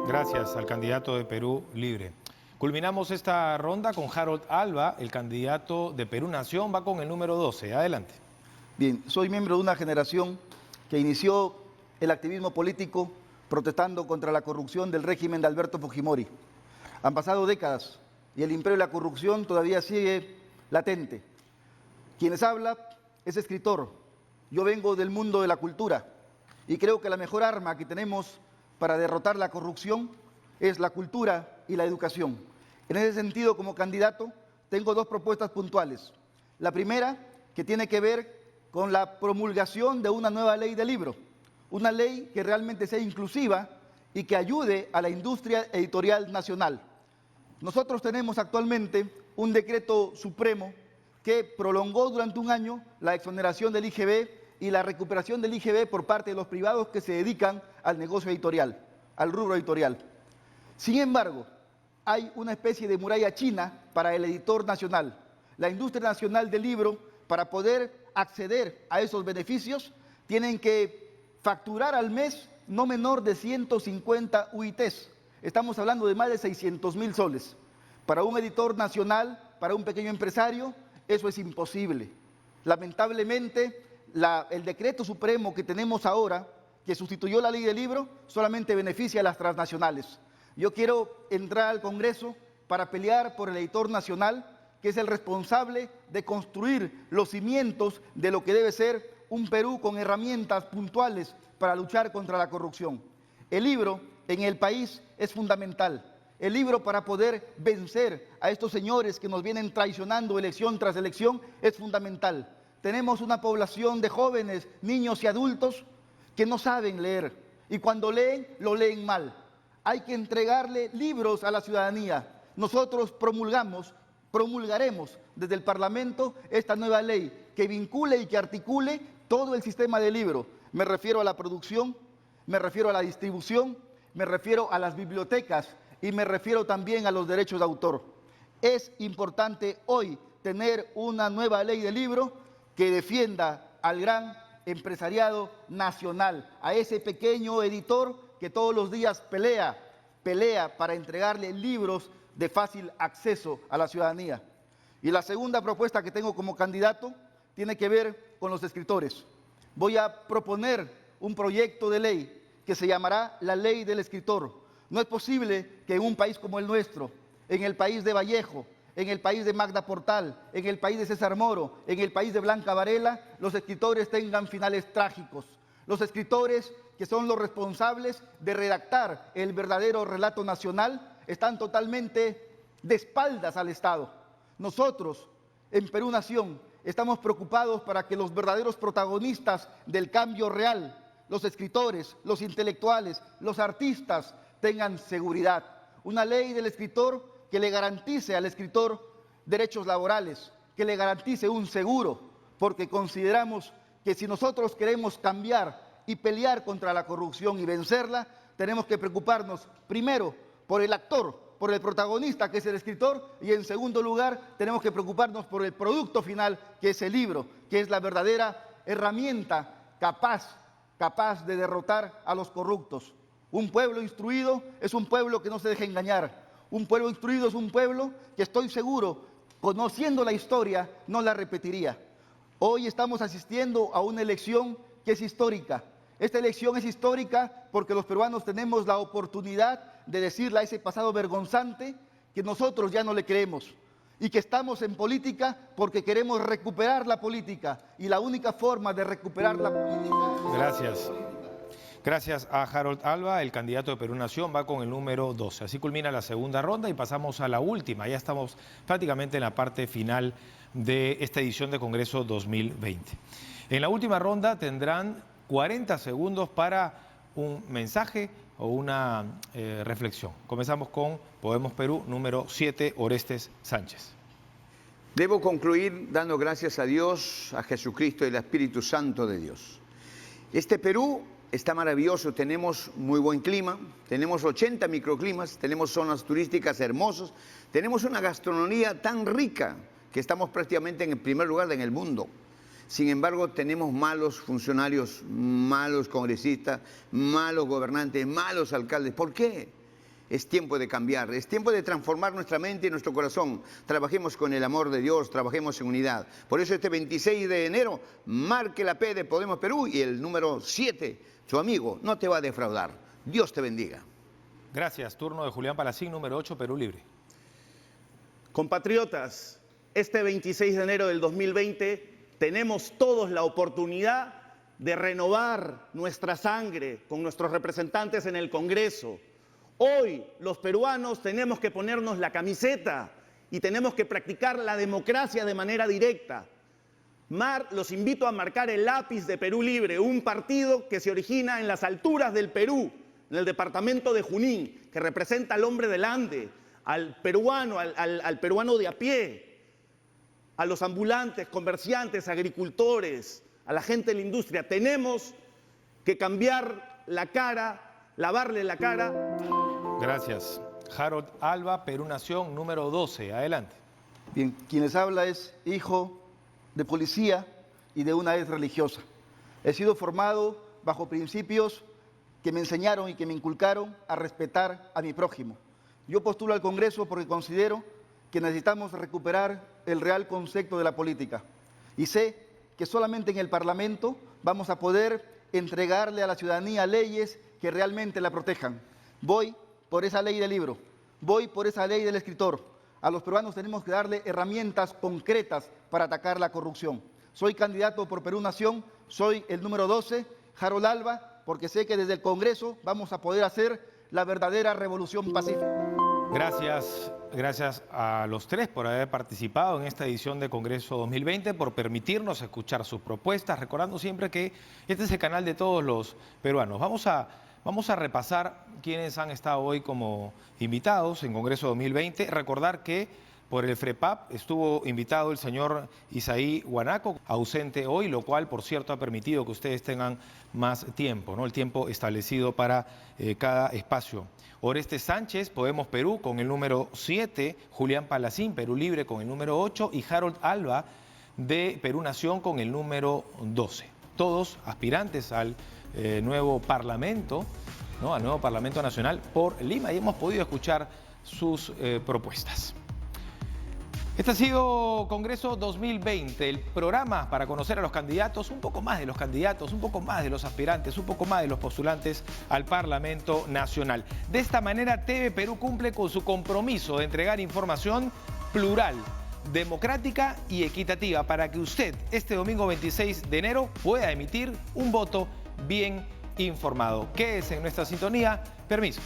Gracias al candidato de Perú Libre. Culminamos esta ronda con Harold Alba, el candidato de Perú Nación, va con el número 12. Adelante. Bien, soy miembro de una generación que inició el activismo político protestando contra la corrupción del régimen de Alberto Fujimori. Han pasado décadas y el imperio de la corrupción todavía sigue latente. Quien les habla es escritor. Yo vengo del mundo de la cultura y creo que la mejor arma que tenemos para derrotar la corrupción es la cultura y la educación. En ese sentido, como candidato, tengo dos propuestas puntuales. La primera, que tiene que ver con la promulgación de una nueva ley del libro, una ley que realmente sea inclusiva y que ayude a la industria editorial nacional. Nosotros tenemos actualmente un decreto supremo que prolongó durante un año la exoneración del IGB y la recuperación del IGB por parte de los privados que se dedican al negocio editorial, al rubro editorial. Sin embargo, hay una especie de muralla china para el editor nacional. La industria nacional del libro, para poder acceder a esos beneficios, tienen que facturar al mes no menor de 150 UITs. Estamos hablando de más de 600.000 soles. Para un editor nacional, para un pequeño empresario, eso es imposible. Lamentablemente, el decreto supremo que tenemos ahora, que sustituyó la ley del libro, solamente beneficia a las transnacionales. Yo quiero entrar al Congreso para pelear por el editor nacional, que es el responsable de construir los cimientos de lo que debe ser un Perú con herramientas puntuales para luchar contra la corrupción. El libro en el país es fundamental. El libro, para poder vencer a estos señores que nos vienen traicionando elección tras elección, es fundamental. Tenemos una población de jóvenes, niños y adultos que no saben leer y cuando leen, lo leen mal. Hay que entregarle libros a la ciudadanía. Nosotros promulgaremos desde el Parlamento esta nueva ley que vincule y que articule todo el sistema del libro. Me refiero a la producción, me refiero a la distribución, me refiero a las bibliotecas y me refiero también a los derechos de autor. Es importante hoy tener una nueva ley del libro que defienda al gran empresariado nacional, a ese pequeño editor que todos los días pelea para entregarle libros de fácil acceso a la ciudadanía. Y la segunda propuesta que tengo como candidato tiene que ver con los escritores. Voy a proponer un proyecto de ley que se llamará la Ley del Escritor. No es posible que en un país como el nuestro, en el país de Vallejo, en el país de Magda Portal, en el país de César Moro, en el país de Blanca Varela, los escritores tengan finales trágicos. Los escritores, que son los responsables de redactar el verdadero relato nacional, están totalmente de espaldas al Estado. Nosotros, en Perú Nación, estamos preocupados para que los verdaderos protagonistas del cambio real, los escritores, los intelectuales, los artistas, tengan seguridad. Una ley del escritor que le garantice al escritor derechos laborales, que le garantice un seguro, porque consideramos que si nosotros queremos cambiar y pelear contra la corrupción y vencerla, tenemos que preocuparnos primero por el actor, por el protagonista, que es el escritor, y en segundo lugar tenemos que preocuparnos por el producto final, que es el libro, que es la verdadera herramienta capaz de derrotar a los corruptos. Un pueblo instruido es un pueblo que no se deja engañar. Un pueblo instruido es un pueblo que, estoy seguro, conociendo la historia, no la repetiría. Hoy estamos asistiendo a una elección que es histórica. Esta elección es histórica porque los peruanos tenemos la oportunidad de decirle a ese pasado vergonzante que nosotros ya no le creemos y que estamos en política porque queremos recuperar la política, y la única forma de recuperar la política... Gracias. Gracias a Harold Alba, el candidato de Perú Nación, va con el número 12. Así culmina la segunda ronda y pasamos a la última. Ya estamos prácticamente en la parte final de esta edición de Congreso 2020. En la última ronda tendrán 40 segundos para un mensaje o una reflexión. Comenzamos con Podemos Perú, número 7, Orestes Sánchez. Debo concluir dando gracias a Dios, a Jesucristo y al Espíritu Santo de Dios. Este Perú está maravilloso, tenemos muy buen clima, tenemos 80 microclimas, tenemos zonas turísticas hermosas, tenemos una gastronomía tan rica que estamos prácticamente en el primer lugar en el mundo. Sin embargo, tenemos malos funcionarios, malos congresistas, malos gobernantes, malos alcaldes. ¿Por qué? Es tiempo de cambiar, es tiempo de transformar nuestra mente y nuestro corazón. Trabajemos con el amor de Dios, trabajemos en unidad. Por eso este 26 de enero, marque la P de Podemos Perú y el número 7, su amigo, no te va a defraudar. Dios te bendiga. Gracias. Turno de Julián Palacín, número 8, Perú Libre. Compatriotas, este 26 de enero del 2020 tenemos todos la oportunidad de renovar nuestra sangre con nuestros representantes en el Congreso. Hoy los peruanos tenemos que ponernos la camiseta y tenemos que practicar la democracia de manera directa. Los invito a marcar el lápiz de Perú Libre, un partido que se origina en las alturas del Perú, en el departamento de Junín, que representa al hombre del Ande, al peruano, al peruano de a pie, a los ambulantes, comerciantes, agricultores, a la gente de la industria. Tenemos que cambiar la cara, lavarle la cara. Gracias. Harold Alba, Perú Nación, número 12. Adelante. Bien, quien les habla es hijo de policía y de una ex religiosa. He sido formado bajo principios que me enseñaron y que me inculcaron a respetar a mi prójimo. Yo postulo al Congreso porque considero que necesitamos recuperar el real concepto de la política. Y sé que solamente en el Parlamento vamos a poder entregarle a la ciudadanía leyes que realmente la protejan. Voy por esa ley del libro, voy por esa ley del escritor. A los peruanos tenemos que darle herramientas concretas para atacar la corrupción. Soy candidato por Perú Nación, soy el número 12, Harold Alba, porque sé que desde el Congreso vamos a poder hacer la verdadera revolución pacífica. Gracias a los tres por haber participado en esta edición de Congreso 2020, por permitirnos escuchar sus propuestas, recordando siempre que este es el canal de todos los peruanos. Vamos a repasar quiénes han estado hoy como invitados en Congreso 2020. Recordar que por el FREPAP estuvo invitado el señor Isaí Guanaco, ausente hoy, lo cual, por cierto, ha permitido que ustedes tengan más tiempo, ¿no? El tiempo establecido para cada espacio. Oreste Sánchez, Podemos Perú, con el número 7, Julián Palacín, Perú Libre, con el número 8, y Harold Alba, de Perú Nación, con el número 12. Todos aspirantes al nuevo Parlamento, ¿no? Al nuevo Parlamento Nacional por Lima, y hemos podido escuchar sus propuestas. Este ha sido Congreso 2020, el programa para conocer a los candidatos, un poco más de los candidatos, un poco más de los aspirantes, un poco más de los postulantes al Parlamento Nacional. De esta manera, TV Perú cumple con su compromiso de entregar información plural, democrática y equitativa para que usted, este domingo 26 de enero, pueda emitir un voto bien informado. Quédese en nuestra sintonía. Permiso.